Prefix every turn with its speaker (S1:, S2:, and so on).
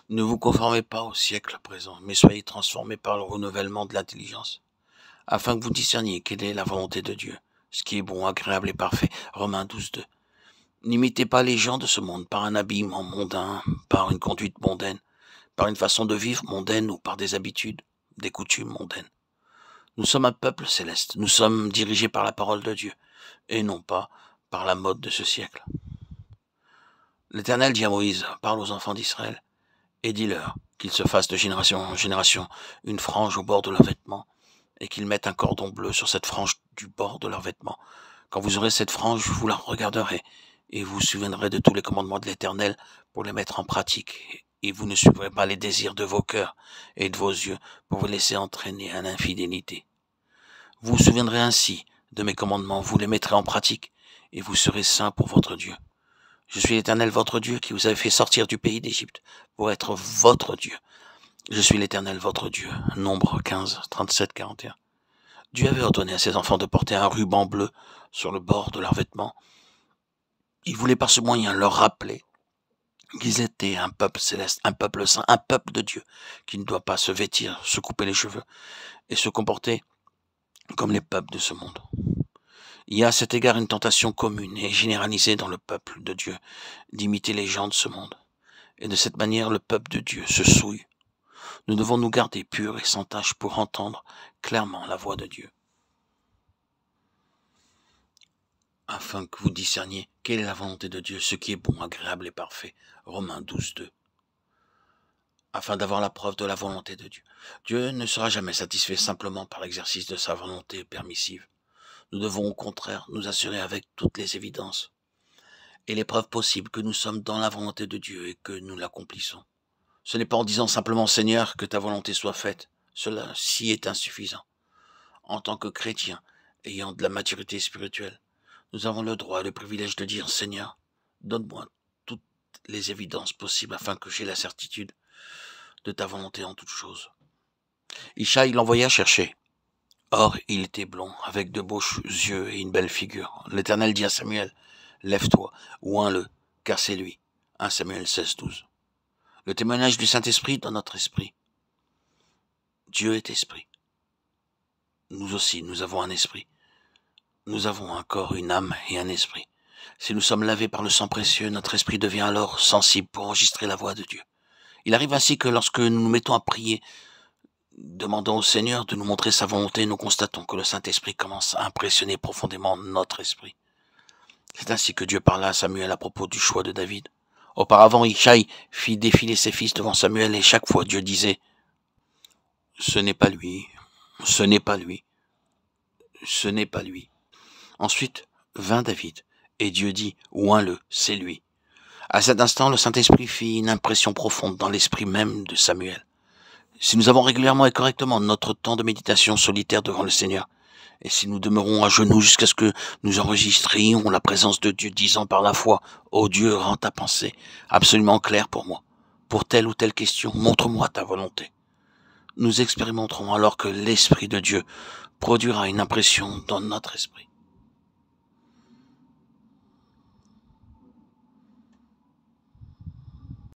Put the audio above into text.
S1: Ne vous conformez pas au siècle présent, mais soyez transformés par le renouvellement de l'intelligence, afin que vous discerniez quelle est la volonté de Dieu, ce qui est bon, agréable et parfait. Romains 12:2. N'imitez pas les gens de ce monde par un habillement mondain, par une conduite mondaine, par une façon de vivre mondaine ou par des habitudes, des coutumes mondaines. Nous sommes un peuple céleste, nous sommes dirigés par la parole de Dieu, et non pas par la mode de ce siècle. L'Éternel dit à Moïse, parle aux enfants d'Israël, et dis-leur qu'ils se fassent de génération en génération une frange au bord de leurs vêtements, et qu'ils mettent un cordon bleu sur cette frange du bord de leurs vêtements. Quand vous aurez cette frange, vous la regarderez, et vous vous souviendrez de tous les commandements de l'Éternel pour les mettre en pratique, et vous ne suivrez pas les désirs de vos cœurs et de vos yeux pour vous laisser entraîner à l'infidélité. Vous vous souviendrez ainsi de mes commandements, vous les mettrez en pratique, et vous serez saints pour votre Dieu. Je suis l'Éternel votre Dieu qui vous avez fait sortir du pays d'Égypte pour être votre Dieu. Je suis l'Éternel votre Dieu. Nombre 15, 37, 41. Dieu avait ordonné à ses enfants de porter un ruban bleu sur le bord de leurs vêtements. Il voulait par ce moyen leur rappeler qu'ils étaient un peuple céleste, un peuple saint, un peuple de Dieu, qui ne doit pas se vêtir, se couper les cheveux et se comporter comme les peuples de ce monde. Il y a à cet égard une tentation commune et généralisée dans le peuple de Dieu d'imiter les gens de ce monde. Et de cette manière, le peuple de Dieu se souille. Nous devons nous garder purs et sans tache pour entendre clairement la voix de Dieu, afin que vous discerniez quelle est la volonté de Dieu, ce qui est bon, agréable et parfait. Romains 12:2. Afin d'avoir la preuve de la volonté de Dieu. Dieu ne sera jamais satisfait simplement par l'exercice de sa volonté permissive. Nous devons au contraire nous assurer avec toutes les évidences et les preuves possibles que nous sommes dans la volonté de Dieu et que nous l'accomplissons. Ce n'est pas en disant simplement « Seigneur, que ta volonté soit faite ». Cela-ci est insuffisant. En tant que chrétiens, ayant de la maturité spirituelle, nous avons le droit et le privilège de dire « Seigneur, donne-moi toutes les évidences possibles afin que j'aie la certitude de ta volonté en toutes choses. » Ishaï l'envoya chercher. Or, il était blond, avec de beaux yeux et une belle figure. L'Éternel dit à Samuel, « Lève-toi, oins-le, car c'est lui. » 1 Samuel 16:12. Le témoignage du Saint-Esprit dans notre esprit. Dieu est esprit. Nous aussi, nous avons un esprit. Nous avons un corps, une âme et un esprit. Si nous sommes lavés par le sang précieux, notre esprit devient alors sensible pour enregistrer la voix de Dieu. Il arrive ainsi que lorsque nous nous mettons à prier, demandant au Seigneur de nous montrer sa volonté, nous constatons que le Saint-Esprit commence à impressionner profondément notre esprit. C'est ainsi que Dieu parla à Samuel à propos du choix de David. Auparavant, Ishaï fit défiler ses fils devant Samuel et chaque fois Dieu disait « Ce n'est pas lui, ce n'est pas lui, ce n'est pas lui. » Ensuite vint David et Dieu dit « Oins-le, c'est lui. » À cet instant, le Saint-Esprit fit une impression profonde dans l'esprit même de Samuel. Si nous avons régulièrement et correctement notre temps de méditation solitaire devant le Seigneur, et si nous demeurons à genoux jusqu'à ce que nous enregistrions la présence de Dieu disant par la foi, « Ô Dieu, rends ta pensée absolument claire pour moi. Pour telle ou telle question, montre-moi ta volonté. » Nous expérimenterons alors que l'Esprit de Dieu produira une impression dans notre esprit.